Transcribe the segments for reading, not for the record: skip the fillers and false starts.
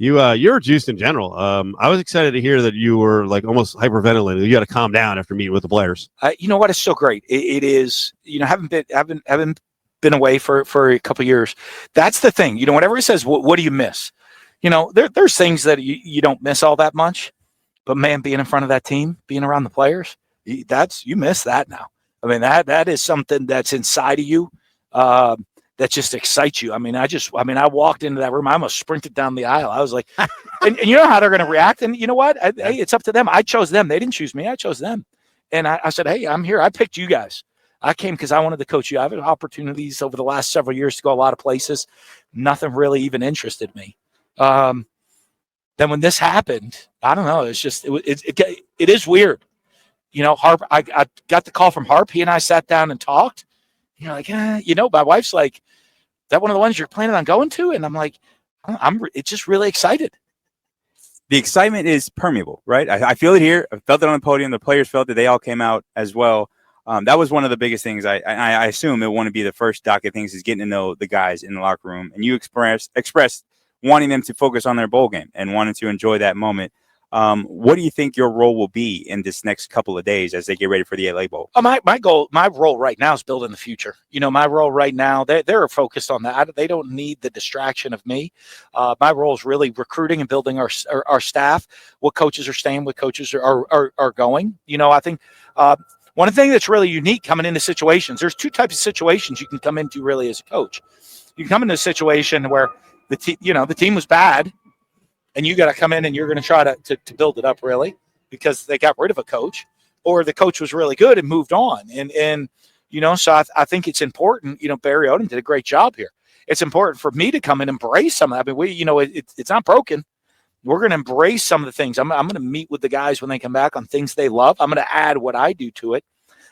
You're juiced in general. I was excited to hear that you were like almost hyperventilating. You got to calm down after meeting with the players. You know what? It's so great. It is. Haven't been away for a couple of years. That's the thing. Whenever he says, what do you miss? There's things that you don't miss all that much, but man, being in front of that team, being around the players, you miss that now. I mean, that is something that's inside of you. That just excites you. I walked into that room. I almost sprinted down the aisle. I was like, and you know how they're going to react. And you know what? Hey, it's up to them. I chose them. They didn't choose me. I chose them. And I said, hey, I'm here. I picked you guys. I came because I wanted to coach you. I've had opportunities over the last several years to go a lot of places. Nothing really even interested me. Then when this happened, I don't know. It's just, it is weird. Harp, I got the call from Harp. He and I sat down and talked. Like, my wife's like, is that one of the ones you're planning on going to? And I'm like, it's just really excited. The excitement is permeable, right? I feel it here. I felt it on the podium. The players felt it. They all came out as well. That was one of the biggest things. I assume it want to be the first docket things is getting to know the guys in the locker room. And you expressed wanting them to focus on their bowl game and wanting to enjoy that moment. What do you think your role will be in this next couple of days as they get ready for the LA Bowl? My role right now is building the future. My role right now, they're focused on that. They don't need the distraction of me. My role is really recruiting and building our staff. What coaches are staying, what coaches are going. I think one thing that's really unique coming into situations, there's two types of situations you can come into really as a coach. You can come into a situation where the team was bad, and you got to come in and you're going to try to build it up really because they got rid of a coach, or the coach was really good and moved on. And so I think it's important, Barry Odom did a great job here. It's important for me to come and embrace some of that. I mean, it's not broken. We're going to embrace some of the things. I'm going to meet with the guys when they come back on things they love. I'm going to add what I do to it.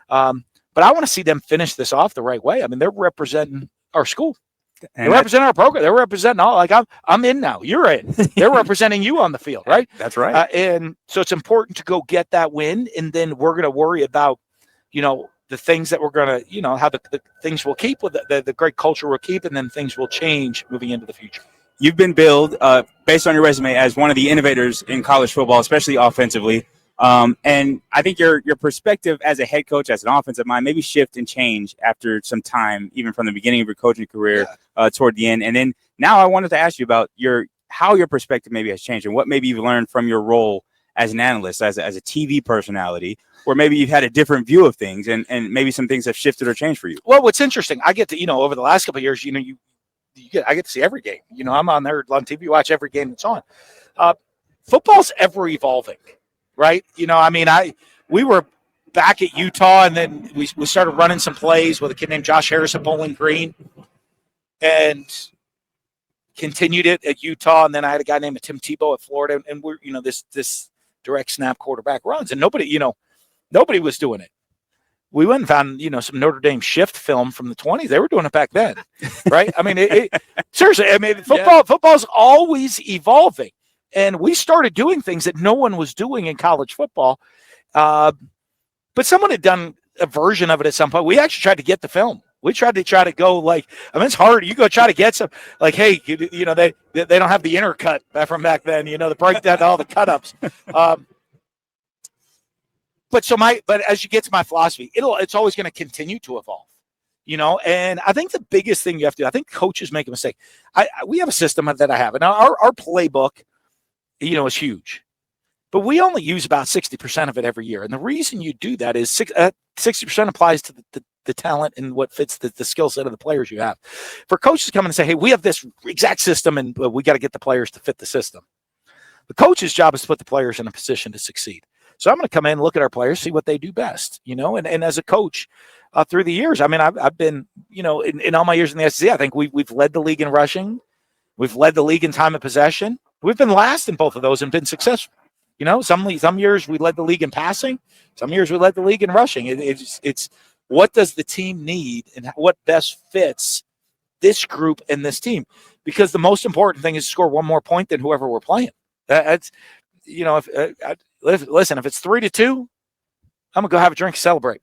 But I want to see them finish this off the right way. I mean, they're representing our school. They represent our program. They're representing all. Like I'm in now. You're in. They're representing you on the field, right? That's right. And so it's important to go get that win, and then we're going to worry about, the things that we're going to, how the things we'll keep with the great culture we'll keep, and then things will change moving into the future. You've been billed, based on your resume, as one of the innovators in college football, especially offensively. And I think your perspective as a head coach, as an offensive mind, maybe shift and change after some time, even from the beginning of your coaching career toward the end. And then now I wanted to ask you about how your perspective maybe has changed and what maybe you've learned from your role as an analyst, as a TV personality, or maybe you've had a different view of things and maybe some things have shifted or changed for you. Well, what's interesting, I get to, over the last couple of years, I get to see every game. I'm on there on TV, watch every game that's on. Football's ever evolving. Right. We were back at Utah, and then we started running some plays with a kid named Josh Harris at Bowling Green and continued it at Utah. And then I had a guy named Tim Tebow at Florida, and we're, this direct snap quarterback runs, and nobody was doing it. We went and found, some Notre Dame shift film from the 20s. They were doing it back then. Right. Seriously, football's always evolving. And we started doing things that no one was doing in college football. But someone had done a version of it at some point. We actually tried to get the film. We tried to go it's hard. You go try to get some, hey, they don't have the intercut from back then, the breakdown, all the cut-ups. But as you get to my philosophy, it's always going to continue to evolve. And I think the biggest thing you have to do, I think coaches make a mistake. We have a system that I have. And our playbook, is huge, but we only use about 60% of it every year. And the reason you do that is 60% applies to the talent and what fits the skill set of the players you have. For coaches to come in and say, hey, we have this exact system and we got to get the players to fit the system. The coach's job is to put the players in a position to succeed. So I'm going to come in, look at our players, see what they do best, and as a coach through the years, I've been, in all my years in the SEC, I think we've led the league in rushing. We've led the league in time of possession. We've been last in both of those and been successful. Some years we led the league in passing. Some years we led the league in rushing. It's what does the team need and what best fits this group and this team? Because the most important thing is to score one more point than whoever we're playing. That's, listen, if it's 3-2, I'm gonna go have a drink and celebrate.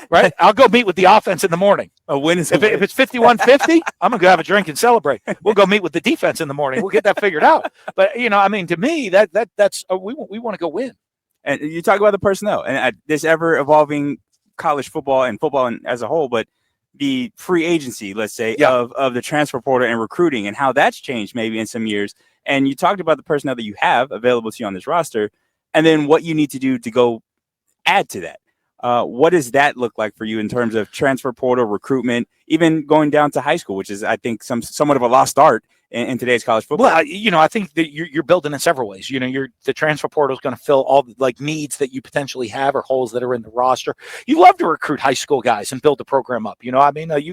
Right? I'll go meet with the offense in the morning. A win is if it's 51-50, I'm going to go have a drink and celebrate. We'll go meet with the defense in the morning. We'll get that figured out. But, to me, that's we want to go win. And you talk about the personnel and this ever-evolving college football and as a whole, but the free agency, let's say, of the transfer portal and recruiting and how that's changed maybe in some years. And you talked about the personnel that you have available to you on this roster and then what you need to do to go add to that. What does that look like for you in terms of transfer portal recruitment, even going down to high school, which is, I think, somewhat of a lost art in today's college football? Well, I think that you're building in several ways. The transfer portal is going to fill all the needs that you potentially have or holes that are in the roster. You love to recruit high school guys and build the program up. You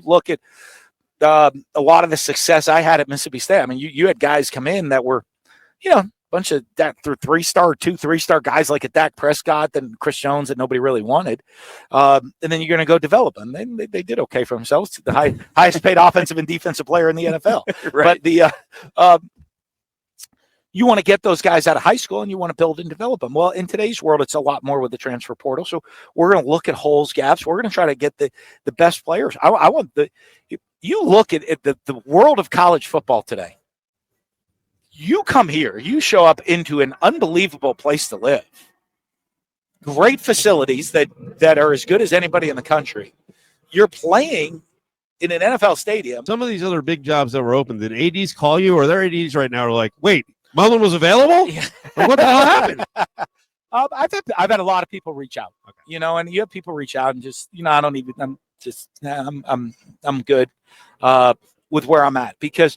look at a lot of the success I had at Mississippi State. You had guys come in that were, bunch of three-star guys like a Dak Prescott and Chris Jones that nobody really wanted. And then you're going to go develop them. They did okay for themselves. The highest paid offensive and defensive player in the NFL. Right. But you want to get those guys out of high school and you want to build and develop them. Well, in today's world, it's a lot more with the transfer portal. So we're going to look at holes, gaps. We're going to try to get the best players. You look at the world of college football today. You come here, you show up into an unbelievable place to live. Great facilities that are as good as anybody in the country. You're playing in an NFL stadium. Some of these other big jobs that were open, did ADs call you, or their ADs right now are like, wait, Mullen was available? Yeah. What the hell happened? I've had a lot of people reach out, and you have people reach out and just, I'm good with where I'm at, because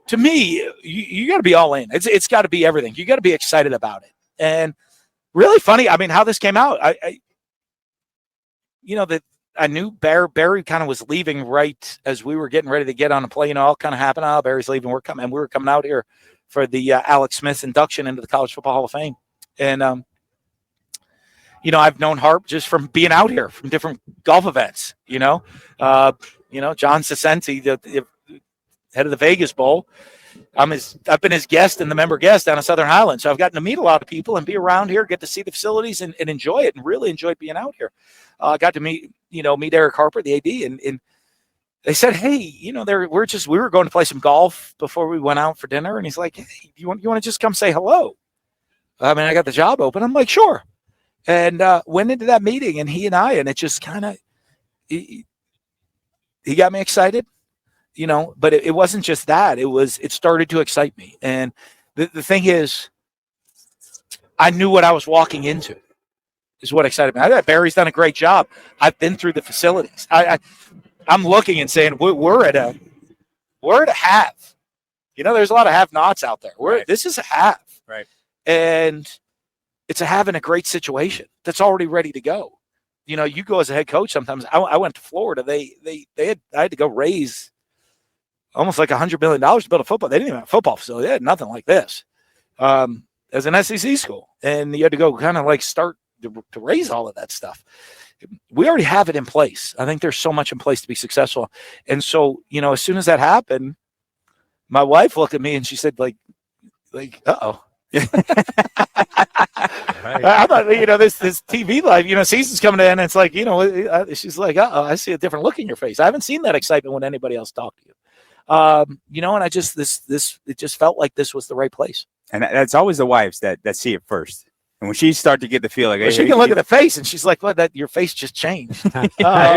to me, you got to be all in. It's got to be everything. You got to be excited about it. And really funny, how this came out. I knew Barry kind of was leaving right as we were getting ready to get on a plane. All kind of happened. Oh, Barry's leaving. We were coming out here for the Alex Smith induction into the College Football Hall of Fame. And I've known Harp just from being out here from different golf events. John Cicenti, the head of the Vegas Bowl. I've been his guest and the member guest down in Southern Highlands. So I've gotten to meet a lot of people and be around here, get to see the facilities and enjoy it, and really enjoyed being out here. Got to meet Eric Harper, the AD, and they said, hey, we were going to play some golf before we went out for dinner. And he's like, hey, you want to just come say hello? I got the job open. I'm like, sure. And went into that meeting, and and it just kind of, he got me excited. But it wasn't just that. It started to excite me. And the thing is, I knew what I was walking into is what excited me. I thought Barry's done a great job. I've been through the facilities. I'm looking and saying, we're at a have. There's a lot of have-nots out there. This is a have. Right. And it's a have in a great situation that's already ready to go. You go as a head coach sometimes. I went to Florida. I had to go raise almost like $100 million to build a football. They didn't even have a football facility. They had nothing like this as an SEC school. And you had to go kind of start to raise all of that stuff. We already have it in place. I think there's so much in place to be successful. And so, as soon as that happened, my wife looked at me and she said, uh-oh. Right. I thought, this TV live, season's coming in, and it's like, she's like, uh-oh, I see a different look in your face. I haven't seen that excitement when anybody else talked to you. And I just, it just felt like this was the right place. And that's always the wives that see it first. And when she start to get the feel like, well, she can look at the face and she's like, well, your face just changed. There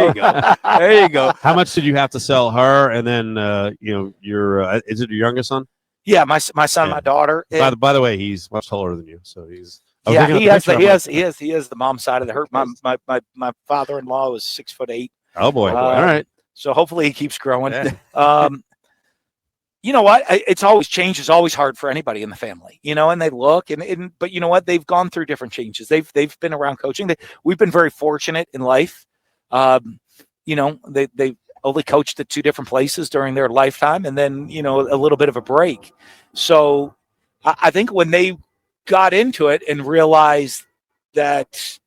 you go. There you go. How much did you have to sell her? And then, your, is it your youngest son? Yeah. My son, my daughter. By the way, he's much taller than you. So he's, he has the mom side of the hurt. My father-in-law was 6'8". Oh boy. All right. So hopefully he keeps growing. Yeah. You know what? It's always change is always hard for anybody in the family, and they look but you know what? They've gone through different changes. They've been around coaching. We've been very fortunate in life. They only coached at two different places during their lifetime, and then, a little bit of a break. So I think when they got into it and realized that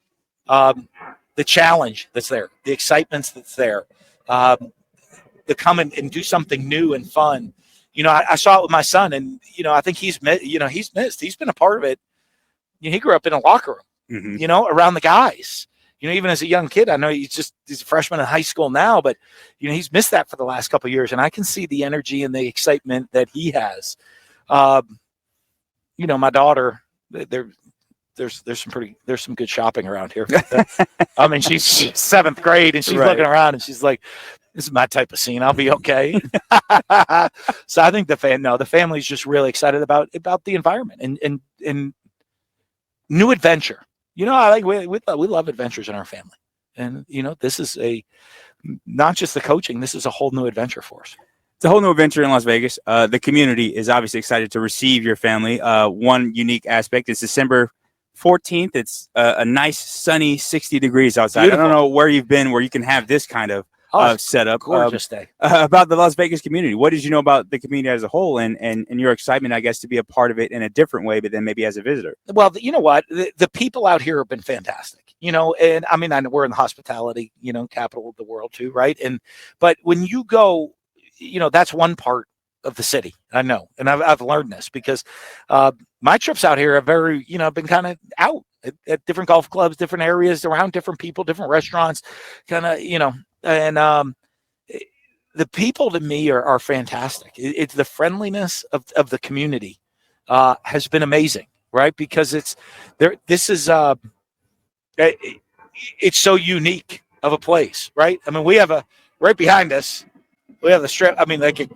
the challenge that's there, the excitement that's there, to come and do something new and fun. I saw it with my son, and, I think he's missed. He's been a part of it. He grew up in a locker room, mm-hmm. Around the guys. even as a young kid, I know he's a freshman in high school now, but he's missed that for the last couple of years, and I can see the energy and the excitement that he has. My daughter, there's some good shopping around here. I mean, she's 7th grade and she's looking around and she's like, this is my type of scene. I'll be okay. So I think the family's just really excited about the environment and new adventure. I like we love adventures in our family, and this is not just the coaching. This is a whole new adventure for us. It's a whole new adventure in Las Vegas. The community is obviously excited to receive your family. One unique aspect is December 14th. It's a nice sunny 60 degrees outside. Beautiful. I don't know where you've been where you can have this kind of setup. Gorgeous day. About the Las Vegas community. What did you know about the community as a whole and your excitement, I guess, to be a part of it in a different way, but then maybe as a visitor? Well, you know what? The people out here have been fantastic, and I mean, I know we're in the hospitality, capital of the world too, right? But when you go, that's one part of the city. I know. And I've learned this because my trips out here are very, been kind of out at different golf clubs, different areas, around different people, different restaurants, kind of, and the people to me are fantastic. It's the friendliness of the community has been amazing, right? Because it's there. This is it's so unique of a place, right? I mean, we have right behind us, we have the strip. I mean, like a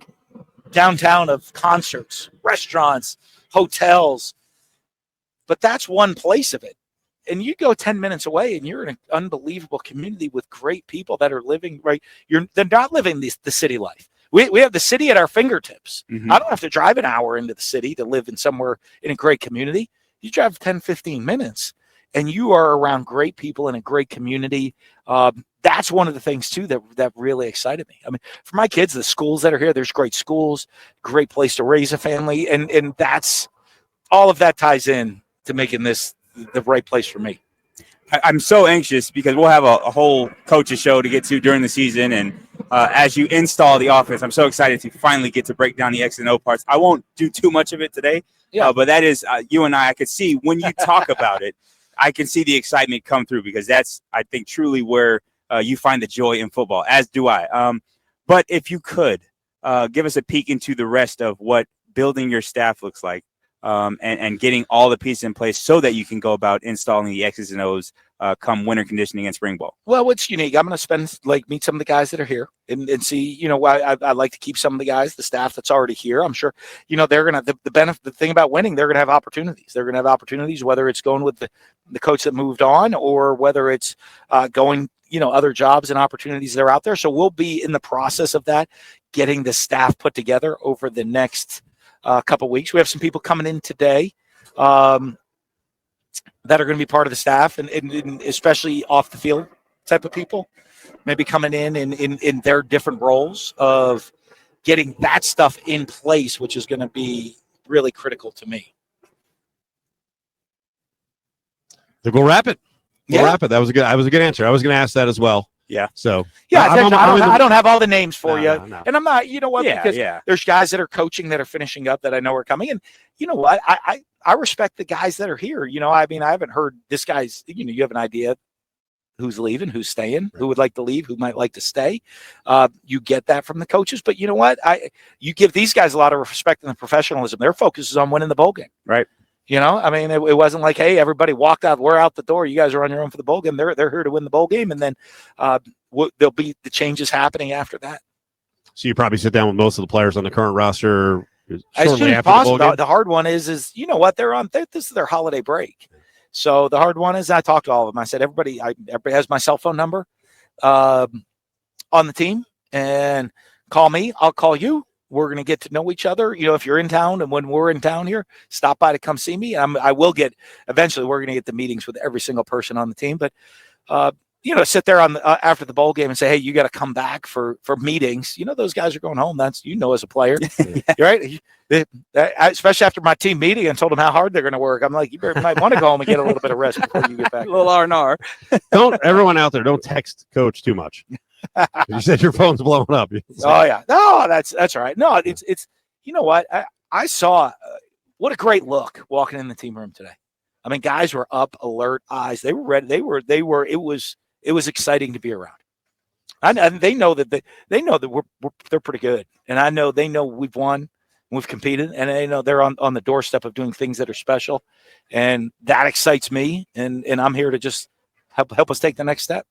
downtown of concerts, restaurants, hotels, but that's one place of it. And you go 10 minutes away and you're in an unbelievable community with great people that are living right. They're not living the city life. We have the city at our fingertips. Mm-hmm. I don't have to drive an hour into the city to live in somewhere in a great community. You drive 10, 15 minutes and you are around great people in a great community. That's one of the things too that really excited me. I mean, for my kids, the schools that are here, there's great schools, great place to raise a family. And that's all of that ties in to making this the right place for me. I'm so anxious because we'll have a whole coaches show to get to during the season. And as you install the offense, I'm so excited to finally get to break down the X and O parts. I won't do too much of it today, but that is you and I could see when you talk about it, I can see the excitement come through because that's, I think, truly where you find the joy in football, as do I. But if you could give us a peek into the rest of what building your staff looks like and getting all the pieces in place so that you can go about installing the X's and O's come winter conditioning and spring ball. Well, what's unique, I'm going to meet some of the guys that are here and see, I like to keep some of the guys, the staff that's already here. I'm sure, they're going to, the benefit, the thing about winning, they're going to have opportunities. They're going to have opportunities, whether it's going with the coach that moved on or whether it's going, other jobs and opportunities that are out there. So we'll be in the process of that, getting the staff put together over the next couple of weeks. We have some people coming in today that are going to be part of the staff and especially off the field type of people, maybe coming in their different roles of getting that stuff in place, which is going to be really critical to me. We'll wrap it. Wrap it. That was a good answer. I was going to ask that as well. Yeah. So I don't have all the names for you, and I'm not. You know what? Yeah, because there's guys that are coaching that are finishing up that I know are coming, and you know what? I respect the guys that are here. I mean, I haven't heard this guy's. You have an idea who's leaving, who's staying, who would like to leave, who might like to stay. You get that from the coaches, but you know what? You give these guys a lot of respect and the professionalism. Their focus is on winning the bowl game, right? I mean, it wasn't like, hey, everybody walked out. We're out the door. You guys are on your own for the bowl game. They're here to win the bowl game, and then there'll be the changes happening after that. So you probably sit down with most of the players on the current roster as soon as possible. The hard one is you know what, they're on. This is their holiday break, so the hard one is I talked to all of them. I said everybody has my cell phone number on the team, and call me. I'll call you. We're going to get to know each other. If you're in town and when we're in town here, stop by to come see me. I will eventually we're going to get the meetings with every single person on the team, but sit there on after the bowl game and say, hey, you got to come back for meetings. Those guys are going home. That's, as a player, right? Especially after my team meeting and told them how hard they're going to work. I'm like, you might want to go home and get a little bit of rest before you get back. A little R&R. Everyone out there, don't text coach too much. You said your phone's blowing up. Oh yeah, no, that's all right. No, it's you know what I saw. What a great look walking in the team room today. I mean, guys were up, alert, eyes. They were ready. They were. It was exciting to be around. And they know that they're pretty good, and I know they know we've won, we've competed, and they know they're on the doorstep of doing things that are special, and that excites me. And I'm here to just help us take the next step.